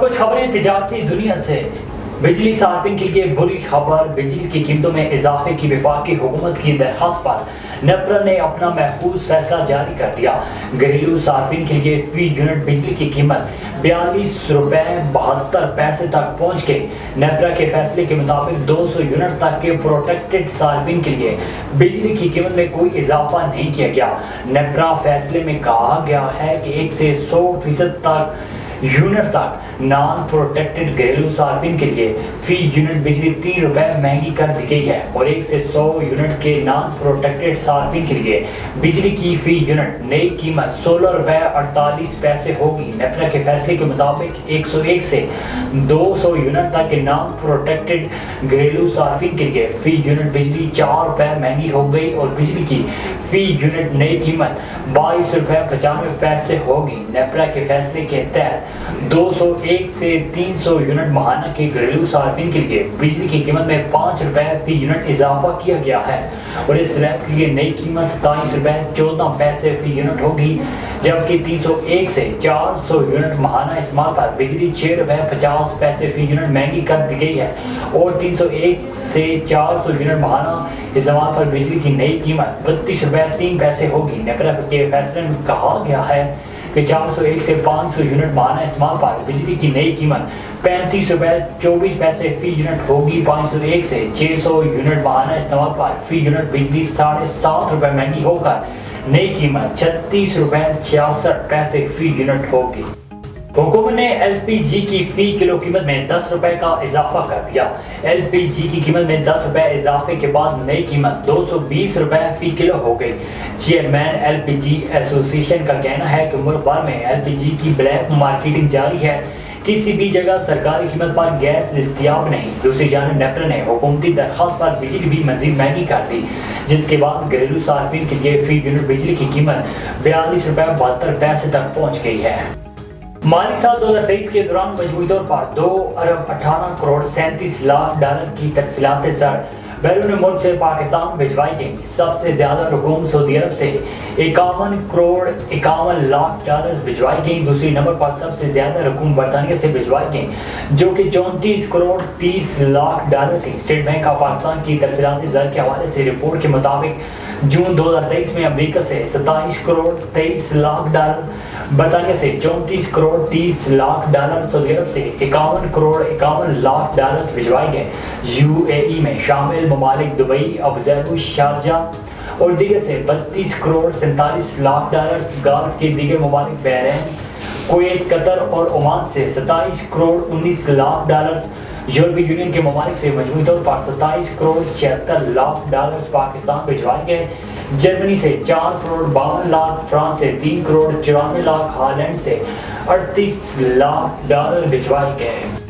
कुछ खबरें तिजारती दुनिया से। बिजली सार्फिन के लिए बुरी खबर। बिजली की कीमतों में इजाफे की वफाकी हुकूमत की दरख्वास्त पर नेपरा ने अपना महफूज फैसला जारी कर दिया। घरेलू सार्फिन के लिए फी यूनिट बिजली की कीमत 42.72 तक पहुंच गई। नेपरा के फैसले के मुताबिक 200 यूनिट तक के प्रोटेक्टेड सार्फिन के लिए बिजली की कीमत में कोई इजाफा नहीं किया गया। नेपरा फैसले में कहा गया है कि 1 से 100% यूनिट तक नॉन प्रोटेक्टेड घरेलू सार्फिन के लिए फी यूनिट बिजली 3 रुपए महंगी कर दी गई है और 1 से 100 यूनिट के नॉन प्रोटेक्टेड सार्फिन के लिए बिजली की फी यूनिट नई कीमत 16 रुपए 48 पैसे होगी। नेपरा के फैसले के मुताबिक 101 से 200 यूनिट तक के नॉन प्रोटेक्टेड घरेलू सार्फिन के लिए फी यूनिट बिजली 4 रुपए महंगी हो गई और बिजली की फी यूनिट नई कीमत 22 रुपए 95 पैसे होगी। नेपरा के फैसले के तहत 201 से 300 यूनिट माहाना के घरेलू सार्फिन के लिए बिजली की कीमत में 5 रुपए फी यूनिट इजाफा किया गया है और इस स्लैब के लिए नई कीमत 27 रुपए 14 पैसे फी यूनिट होगी, जबकि 301 से 400 यूनिट माहाना इस्तेमाल पर बिजली 6 रुपए 50 पैसे फी यूनिट महंगी कर दी गई है और 301 से 400 यूनिट माहाना इस्तेमाल पर बिजली की नई कीमत 32 रुपए 3 पैसे होगी। नेपरा के फैसले में कहा गया है कि 401 से 500 यूनिट माहाना इस्तेमाल पर बिजली की नई कीमत 35 रुपए 24 पैसे फी यूनिट होगी। 501 से 600 यूनिट माहाना इस्तेमाल पर फी यूनिट बिजली 7.5 रुपए महंगी होकर नई कीमत 36 रुपए 66 पैसे फी यूनिट होगी। हुकूमत ने एलपीजी की फी किलो कीमत में 10 रुपए का इजाफा कर दिया। एलपीजी की कीमत में 10 रुपए इजाफे के बाद नई कीमत 220 रुपए फी किलो हो गई। चेयरमैन एलपीजी एसोसिएशन का कहना है कि मुल्क भर में एलपीजी की ब्लैक मार्केटिंग जारी है, किसी भी जगह सरकारी कीमत पर गैस दस्तयाब नहीं। दूसरी जानिब नेपरा ने हुकूमती दरख्वास्त पर बिजली भी मजीद महंगी कर दी, जिसके बाद घरेलू सार्फिन के लिए फी यूनिट बिजली की कीमत 42 रुपए 72 पैसे तक पहुँच गई है। माली साल 2023 के दौरान मजमूई तौर पर 2 अरब 18 करोड़ 37 लाख डॉलर की तरसीलात सर बैरून मुल्क से पाकिस्तान भिजवाई गई। सबसे ज्यादा रकूम सऊदी अरब से 51 करोड़ 51 लाख डॉलर भिजवाई गई। दूसरी नंबर पर सबसे ज्यादा रकूम बरतानिया से भिजवाई गई, जो कि 34 करोड़ 30 लाख डॉलर थी। स्टेट बैंक ऑफ पाकिस्तान की तरसीलाती ज़र के हवाले से रिपोर्ट के मुताबिक जून 2023 में अमेरिका से 27 करोड़ 23 लाख डॉलर, बरतानिया से 34 करोड़ 30 लाख डॉलर, सऊदी अरब से 51 करोड़ 51 लाख डॉलर भिजवाए गए। यूएई में शामिल ममालिक दुबई, अबुधाबी, शारजाह और दीगर से 32 करोड़ 47 लाख डॉलर, गल्फ के दीगर ममालिक बहरीन, कुवैत, कतर और ओमान से 27 करोड़ 19 लाख डॉलर, यूरोपीय यूनियन के ममालिक से मजमूई तौर पर 27 करोड़ 76 लाख डॉलर पाकिस्तान भिजवाए गए। जर्मनी से 4 करोड़ 52 लाख, फ्रांस से 3 करोड़ 94 लाख, हॉलैंड से 38 लाख डॉलर भिजवाए गए।